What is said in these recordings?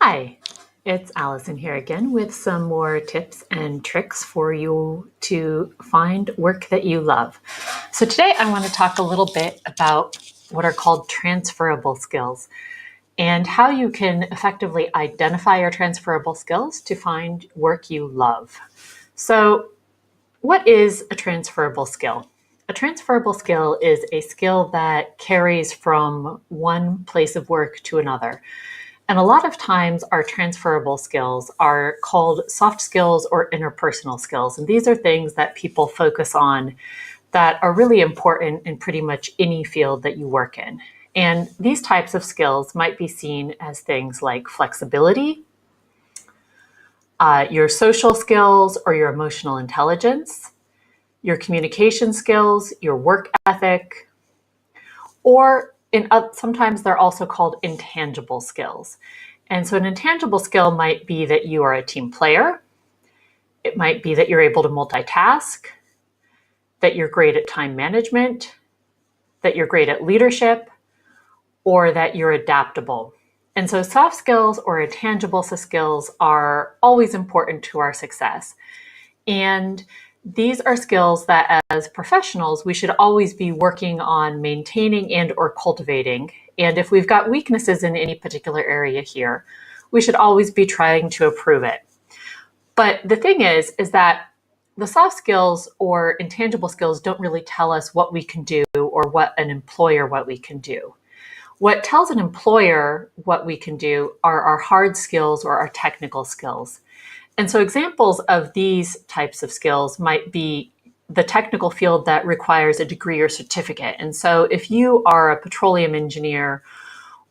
Hi, it's Allison here again with some more tips and tricks for you to find work that you love. So today I want to talk a little bit about what are called transferable skills and how you can effectively identify your transferable skills to find work you love. So what is a transferable skill? A transferable skill is a skill that carries from one place of work to another. And a lot of times our transferable skills are called soft skills or interpersonal skills. And these are things that people focus on that are really important in pretty much any field that you work in. And these types of skills might be seen as things like flexibility, your social skills or your emotional intelligence, your communication skills, your work ethic, or sometimes they're also called intangible skills. And so an intangible skill might be that you are a team player. It might be that you're able to multitask, that you're great at time management, that you're great at leadership, or that you're adaptable. And so soft skills or intangible skills are always important to our success. And these are skills that as professionals, we should always be working on maintaining and or cultivating. And if we've got weaknesses in any particular area here, we should always be trying to improve it. But the thing is that the soft skills or intangible skills don't really tell us what we can do or what we can do. What tells an employer what we can do are our hard skills or our technical skills. And so examples of these types of skills might be the technical field that requires a degree or certificate. And so if you are a petroleum engineer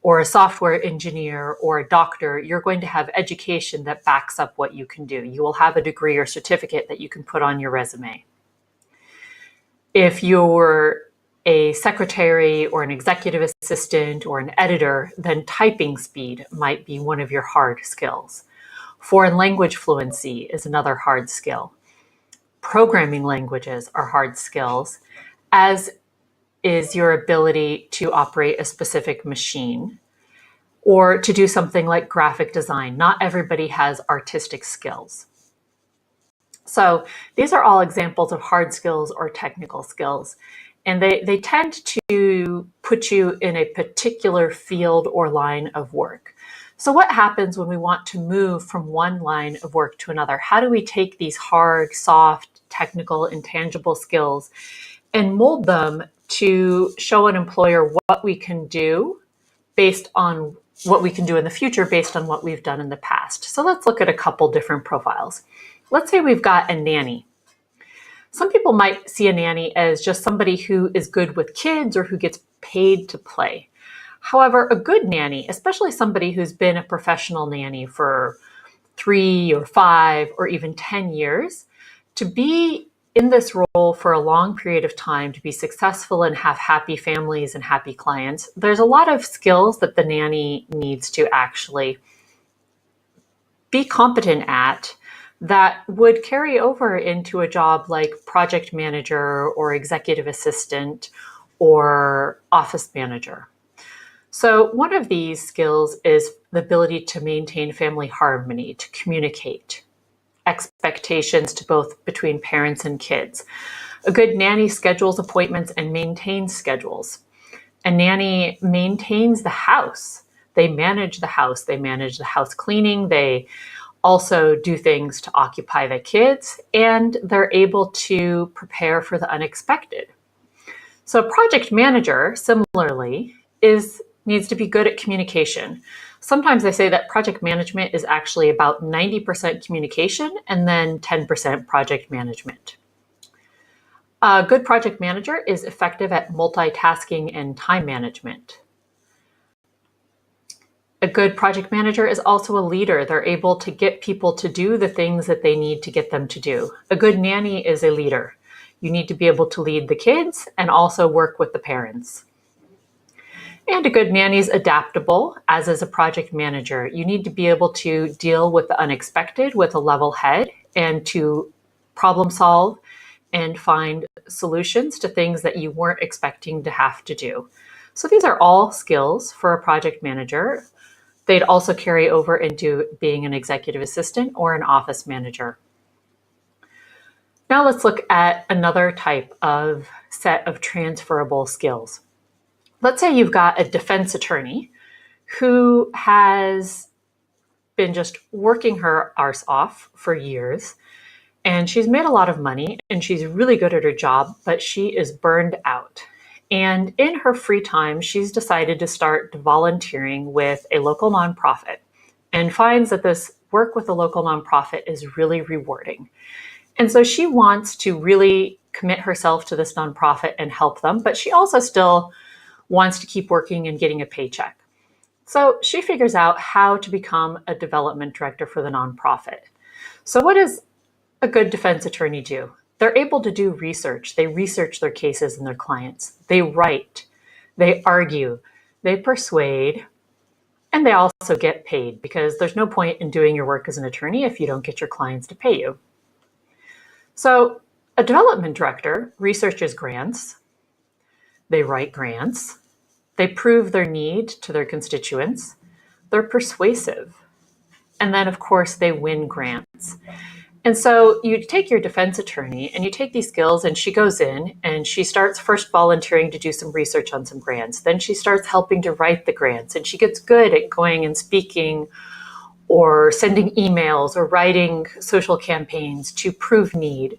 or a software engineer or a doctor, you're going to have education that backs up what you can do. You will have a degree or certificate that you can put on your resume. If you're a secretary or an executive assistant or an editor, then typing speed might be one of your hard skills. Foreign language fluency is another hard skill. Programming languages are hard skills, as is your ability to operate a specific machine or to do something like graphic design. Not everybody has artistic skills. So these are all examples of hard skills or technical skills. And they tend to put you in a particular field or line of work. So what happens when we want to move from one line of work to another? How do we take these hard, soft, technical, intangible skills and mold them to show an employer what we can do based on what we can do in the future based on what we've done in the past? So let's look at a couple different profiles. Let's say we've got a nanny. Some people might see a nanny as just somebody who is good with kids or who gets paid to play. However, a good nanny, especially somebody who's been a professional nanny for 3 or 5 or even 10 years, to be in this role for a long period of time, to be successful and have happy families and happy clients, there's a lot of skills that the nanny needs to actually be competent at that would carry over into a job like project manager or executive assistant or office manager. So one of these skills is the ability to maintain family harmony, to communicate, expectations to both between parents and kids. A good nanny schedules appointments and maintains schedules. A nanny maintains the house. They manage the house. They manage the house cleaning. They also do things to occupy the kids, and they're able to prepare for the unexpected. So a project manager, similarly, needs to be good at communication. Sometimes I say that project management is actually about 90% communication and then 10% project management. A good project manager is effective at multitasking and time management. A good project manager is also a leader. They're able to get people to do the things that they need to get them to do. A good nanny is a leader. You need to be able to lead the kids and also work with the parents. And a good nanny is adaptable, as is a project manager. You need to be able to deal with the unexpected with a level head and to problem solve and find solutions to things that you weren't expecting to have to do. So these are all skills for a project manager. They'd also carry over into being an executive assistant or an office manager. Now let's look at another type of set of transferable skills. Let's say you've got a defense attorney who has been just working her arse off for years, and she's made a lot of money and she's really good at her job, but she is burned out. And in her free time, she's decided to start volunteering with a local nonprofit and finds that this work with a local nonprofit is really rewarding. And so she wants to really commit herself to this nonprofit and help them, but she also still wants to keep working and getting a paycheck. So she figures out how to become a development director for the nonprofit. So what does a good defense attorney do? They're able to do research. They research their cases and their clients. They write, they argue, they persuade, and they also get paid, because there's no point in doing your work as an attorney if you don't get your clients to pay you. So a development director researches grants, they write grants, they prove their need to their constituents, they're persuasive, and then of course they win grants. And so you take your defense attorney and you take these skills, and she goes in and she starts first volunteering to do some research on some grants. Then she starts helping to write the grants, and she gets good at going and speaking or sending emails or writing social campaigns to prove need.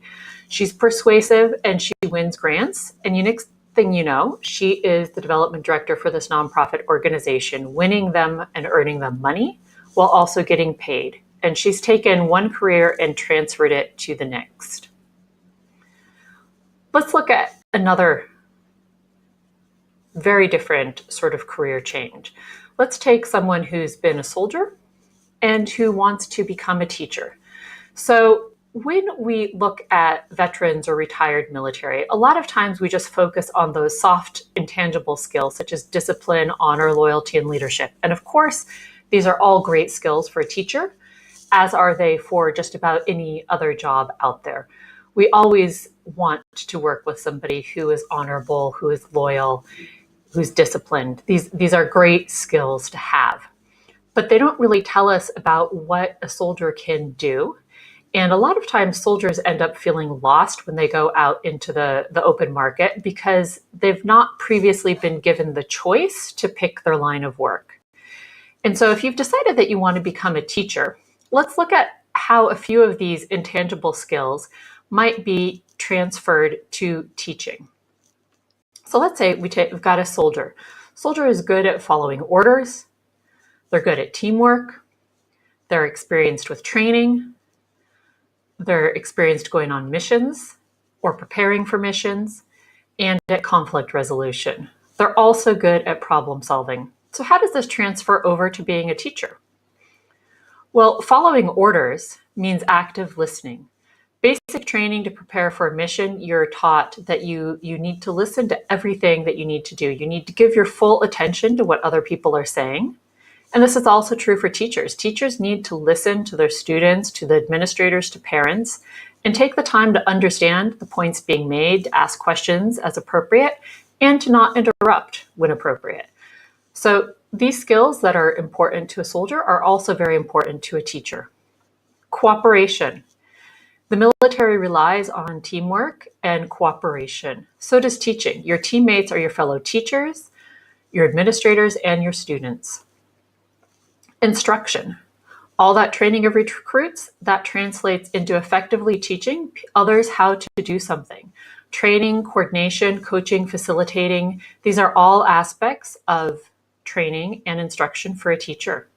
She's persuasive and she wins grants. And next thing you know, she is the development director for this nonprofit organization, winning them and earning them money while also getting paid. And she's taken one career and transferred it to the next. Let's look at another very different sort of career change. Let's take someone who's been a soldier and who wants to become a teacher. So when we look at veterans or retired military, a lot of times we just focus on those soft, intangible skills such as discipline, honor, loyalty, and leadership. And of course, these are all great skills for a teacher, as are they for just about any other job out there. We always want to work with somebody who is honorable, who is loyal, who's disciplined. These are great skills to have, but they don't really tell us about what a soldier can do. And a lot of times soldiers end up feeling lost when they go out into the open market because they've not previously been given the choice to pick their line of work. And so if you've decided that you want to become a teacher, let's look at how a few of these intangible skills might be transferred to teaching. So let's say we've got a soldier. Soldier is good at following orders. They're good at teamwork. They're experienced with training. They're experienced going on missions or preparing for missions, and at conflict resolution. They're also good at problem solving. So how does this transfer over to being a teacher? Well, following orders means active listening. Basic training to prepare for a mission, you're taught that you need to listen to everything that you need to do. You need to give your full attention to what other people are saying. And this is also true for teachers. Teachers need to listen to their students, to the administrators, to parents, and take the time to understand the points being made, to ask questions as appropriate, and to not interrupt when appropriate. So these skills that are important to a soldier are also very important to a teacher. Cooperation. The military relies on teamwork and cooperation. So does teaching. Your teammates are your fellow teachers, your administrators, and your students. Instruction. All that training of recruits, that translates into effectively teaching others how to do something. Training, coordination, coaching, facilitating, these are all aspects of training and instruction for a teacher.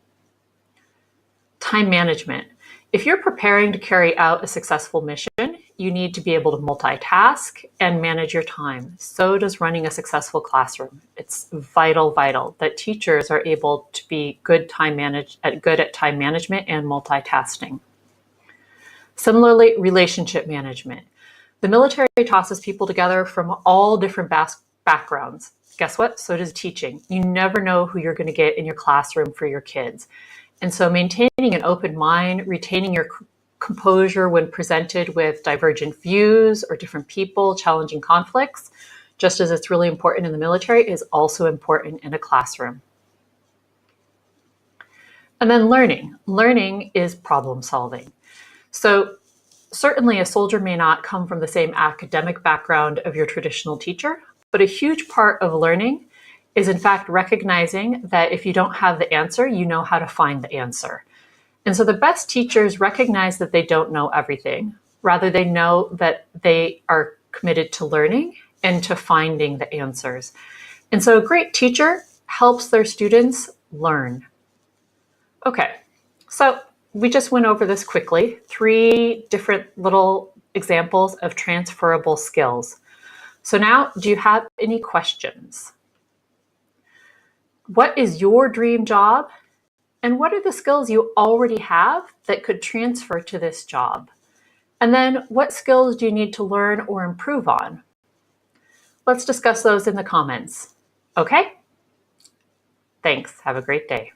Time management. If you're preparing to carry out a successful mission, you need to be able to multitask and manage your time. So does running a successful classroom. It's vital that teachers are able to be good at time management and multitasking. Similarly, relationship management. The military tosses people together from all different backgrounds. Guess what? So does teaching. You never know who you're going to get in your classroom for your kids. And so maintaining an open mind, retaining your composure when presented with divergent views or different people, challenging conflicts, just as it's really important in the military, is also important in a classroom. And then learning. Learning is problem solving. So certainly a soldier may not come from the same academic background of your traditional teacher, but a huge part of learning is in fact recognizing that if you don't have the answer, you know how to find the answer. And so the best teachers recognize that they don't know everything. Rather, they know that they are committed to learning and to finding the answers. And so a great teacher helps their students learn. Okay, so we just went over this quickly. 3 different little examples of transferable skills. So now, do you have any questions? What is your dream job? And what are the skills you already have that could transfer to this job? And then what skills do you need to learn or improve on? Let's discuss those in the comments. Okay? Thanks. Have a great day.